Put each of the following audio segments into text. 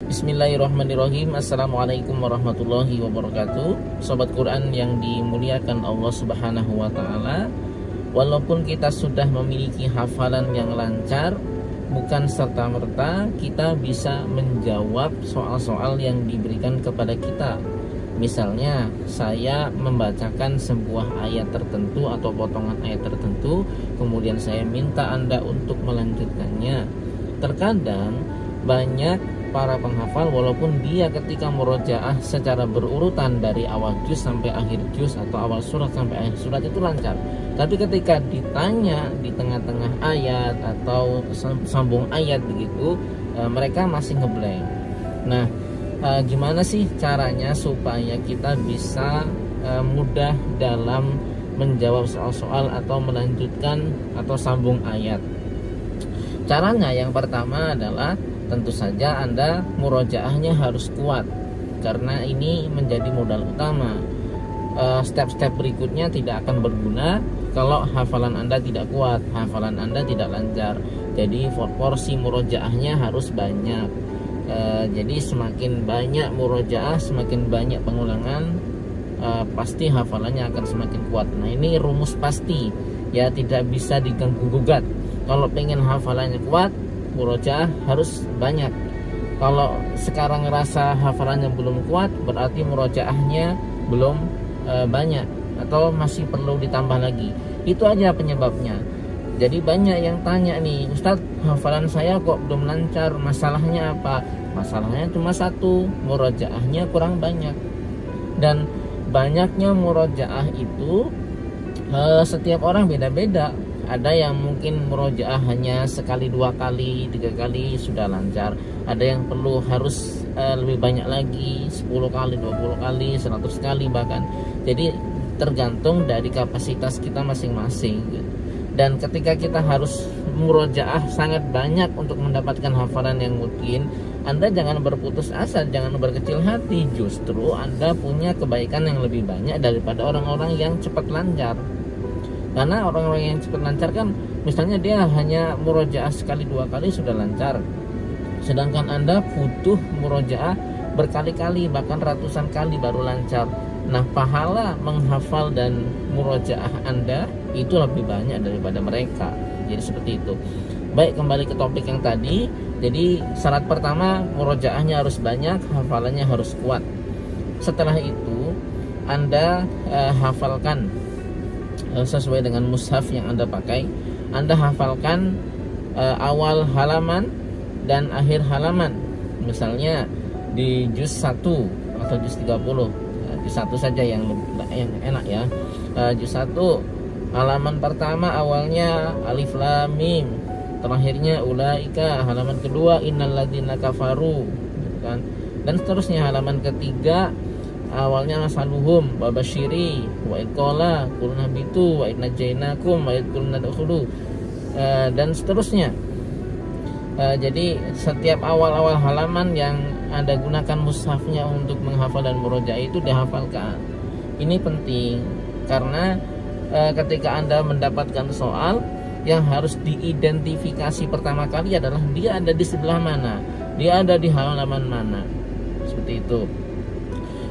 Bismillahirrahmanirrahim. Assalamualaikum warahmatullahi wabarakatuh. Sobat Quran yang dimuliakan Allah Subhanahu wa ta'ala, walaupun kita sudah memiliki hafalan yang lancar, bukan serta-merta kita bisa menjawab soal-soal yang diberikan kepada kita. Misalnya, saya membacakan sebuah ayat tertentu atau potongan ayat tertentu, kemudian saya minta Anda untuk melanjutkannya. Terkadang banyak para penghafal walaupun dia ketika murojaah secara berurutan dari awal juz sampai akhir juz atau awal surat sampai akhir surat itu lancar, tapi ketika ditanya di tengah-tengah ayat atau sambung ayat begitu, mereka masih ngeblank. Nah, gimana sih caranya supaya kita bisa mudah dalam menjawab soal-soal atau melanjutkan atau sambung ayat? Caranya yang pertama adalah tentu saja Anda murojaahnya harus kuat, karena ini menjadi modal utama. Step-step berikutnya tidak akan berguna kalau hafalan Anda tidak kuat, hafalan Anda tidak lancar. Jadi porsi murojaahnya harus banyak. Jadi semakin banyak murojaah, semakin banyak pengulangan, pasti hafalannya akan semakin kuat. Nah, ini rumus pasti, ya, tidak bisa diganggu-gugat. Kalau pengen hafalannya kuat, murojaah harus banyak. Kalau sekarang ngerasa hafalannya belum kuat, berarti murojaahnya belum banyak atau masih perlu ditambah lagi. Itu aja penyebabnya. Jadi banyak yang tanya nih, Ustadz, hafalan saya kok belum lancar, masalahnya apa? Masalahnya cuma satu, murojaahnya kurang banyak. Dan banyaknya murojaah itu setiap orang beda-beda. Ada yang mungkin murojaah hanya sekali, 2 kali, 3 kali sudah lancar. Ada yang perlu harus lebih banyak lagi, 10 kali, 20 kali, 100 kali bahkan. Jadi tergantung dari kapasitas kita masing-masing. Dan ketika kita harus murojaah sangat banyak untuk mendapatkan hafalan yang mungkin, Anda jangan berputus asa, jangan berkecil hati. Justru Anda punya kebaikan yang lebih banyak daripada orang-orang yang cepat lancar. Karena orang-orang yang cepat lancar kan, misalnya dia hanya murojaah sekali, 2 kali sudah lancar, sedangkan Anda butuh murojaah berkali-kali, bahkan ratusan kali baru lancar. Nah, pahala menghafal dan murojaah Anda itu lebih banyak daripada mereka. Jadi seperti itu. Baik, kembali ke topik yang tadi. Jadi syarat pertama, murojaahnya harus banyak, hafalannya harus kuat. Setelah itu Anda hafalkan sesuai dengan mushaf yang Anda pakai. Anda hafalkan awal halaman dan akhir halaman. Misalnya di juz 1 atau juz 30, juz 1 saja yang enak ya. Juz 1 halaman pertama awalnya alif lam mim, terakhirnya ulaika. Halaman kedua innal ladzina kafaru, kan? Dan seterusnya. Halaman ketiga awalnya masaluhum babasyiri wa iqala qulna bitu wa idnajainakum wa idqulna dakhulu, dan seterusnya. Jadi setiap awal-awal halaman yang Anda gunakan mushafnya untuk menghafal dan murojaah itu dihafalkan. Ini penting karena ketika Anda mendapatkan soal, yang harus diidentifikasi pertama kali adalah dia ada di sebelah mana, dia ada di halaman mana. Seperti itu.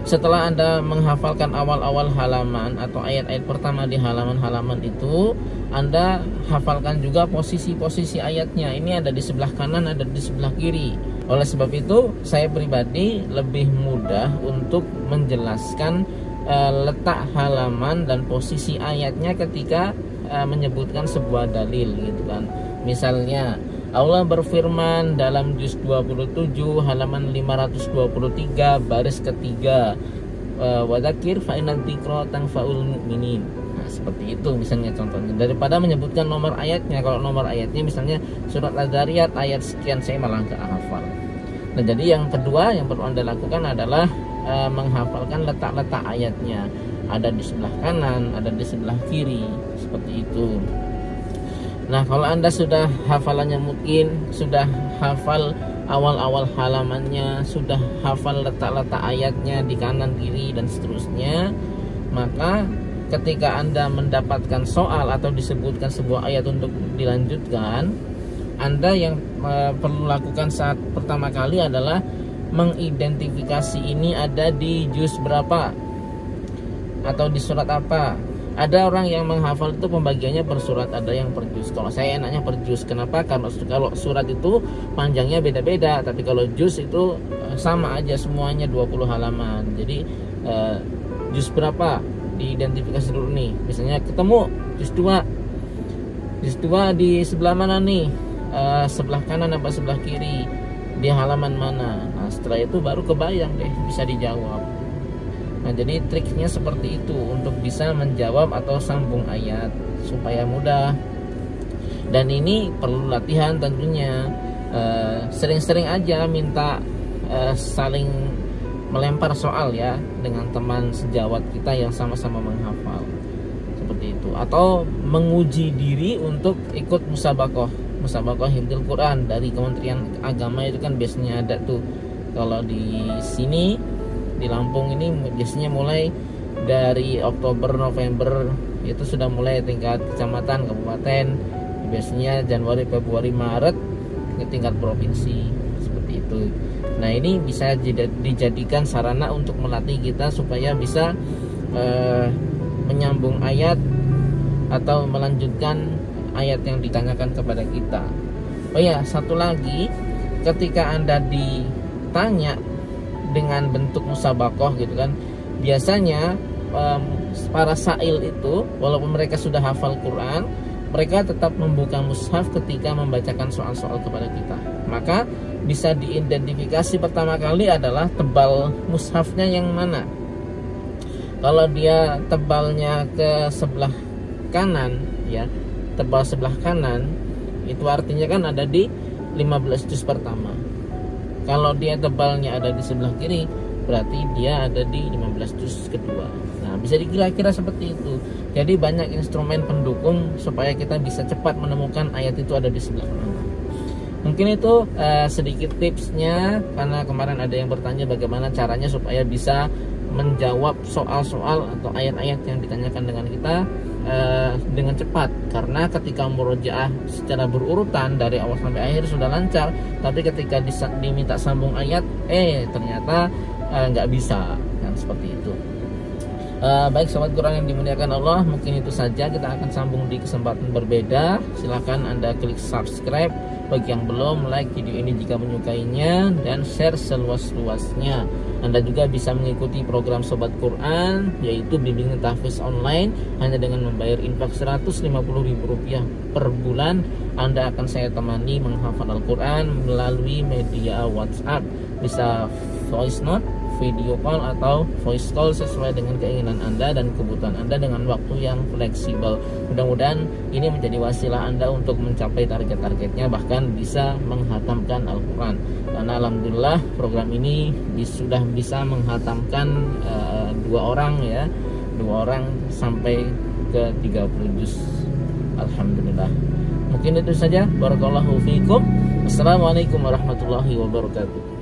Setelah Anda menghafalkan awal-awal halaman atau ayat-ayat pertama di halaman-halaman itu, Anda hafalkan juga posisi-posisi ayatnya. Ini ada di sebelah kanan, ada di sebelah kiri. Oleh sebab itu, saya pribadi lebih mudah untuk menjelaskan letak halaman dan posisi ayatnya ketika menyebutkan sebuah dalil, gitu kan. Misalnya Allah berfirman dalam juz 27 halaman 523 baris ketiga, wadzakir fa inna dzikra tanfa'ul mu'minin. Nah, seperti itu misalnya contohnya, daripada menyebutkan nomor ayatnya. Kalau nomor ayatnya misalnya surat Az-Zariyat ayat sekian, saya malah nggak hafal. Nah, jadi yang kedua yang perlu Anda lakukan adalah menghafalkan letak-letak ayatnya. Ada di sebelah kanan, ada di sebelah kiri, seperti itu. Nah, kalau Anda sudah hafalannya mungkin, sudah hafal awal-awal halamannya, sudah hafal letak-letak ayatnya di kanan, kiri, dan seterusnya, maka ketika Anda mendapatkan soal atau disebutkan sebuah ayat untuk dilanjutkan, Anda yang perlu lakukan saat pertama kali adalah mengidentifikasi ini ada di juz berapa atau di surat apa. Ada orang yang menghafal itu pembagiannya per surat, ada yang per juz. Kalau saya enaknya per juz. Kenapa? Karena kalau surat itu panjangnya beda-beda, tapi kalau juz itu sama aja semuanya 20 halaman. Jadi juz berapa diidentifikasi dulu nih. Misalnya ketemu juz 2. Juz 2 di sebelah mana nih? Sebelah kanan apa sebelah kiri? Di halaman mana? Nah, setelah itu baru kebayang deh, bisa dijawab. Nah, jadi triknya seperti itu untuk bisa menjawab atau sambung ayat supaya mudah. Dan ini perlu latihan tentunya. Sering-sering aja minta saling melempar soal ya dengan teman sejawat kita yang sama-sama menghafal. Seperti itu. Atau menguji diri untuk ikut musabaqah hifdzul Quran dari Kementerian Agama itu kan biasanya ada tuh. Kalau di sini di Lampung ini biasanya mulai dari Oktober November itu sudah mulai tingkat kecamatan, kabupaten. Biasanya Januari, Februari, Maret ke tingkat provinsi seperti itu. Nah, ini bisa dijadikan sarana untuk melatih kita supaya bisa menyambung ayat atau melanjutkan ayat yang ditanyakan kepada kita. Oh ya, satu lagi, ketika Anda ditanya dengan bentuk musabaqah gitu kan, biasanya para sa'il itu walaupun mereka sudah hafal Quran, mereka tetap membuka mushaf ketika membacakan soal-soal kepada kita. Maka bisa diidentifikasi pertama kali adalah tebal mushafnya yang mana. Kalau dia tebalnya ke sebelah kanan ya, tebal sebelah kanan itu artinya kan ada di 15 juz pertama. Kalau dia tebalnya ada di sebelah kiri, berarti dia ada di 15 juz kedua. Nah, bisa dikira-kira seperti itu. Jadi banyak instrumen pendukung supaya kita bisa cepat menemukan ayat itu ada di sebelah mana. Mungkin itu sedikit tipsnya, karena kemarin ada yang bertanya bagaimana caranya supaya bisa menjawab soal-soal atau ayat-ayat yang ditanyakan dengan kita dengan cepat. Karena ketika murojaah secara berurutan dari awal sampai akhir sudah lancar, tapi ketika diminta sambung ayat ternyata nggak bisa kan, seperti itu. Baik sobat Quran yang dimuliakan Allah, mungkin itu saja. Kita akan sambung di kesempatan berbeda. Silahkan Anda klik subscribe bagi yang belum, like video ini jika menyukainya, dan share seluas-luasnya. Anda juga bisa mengikuti program Sobat Quran, yaitu bimbingan tahfiz online hanya dengan membayar infak Rp150.000 per bulan. Anda akan saya temani menghafal Al-Quran melalui media WhatsApp. Bisa voice note, video call, atau voice call sesuai dengan keinginan Anda dan kebutuhan Anda dengan waktu yang fleksibel. Mudah-mudahan ini menjadi wasilah Anda untuk mencapai target-targetnya, bahkan bisa menghatamkan Al-Quran. Karena alhamdulillah program ini sudah bisa menghatamkan 2 orang sampai ke 30 juz. Alhamdulillah. Mungkin itu saja. Barakallahu fiikum. Assalamualaikum warahmatullahi wabarakatuh.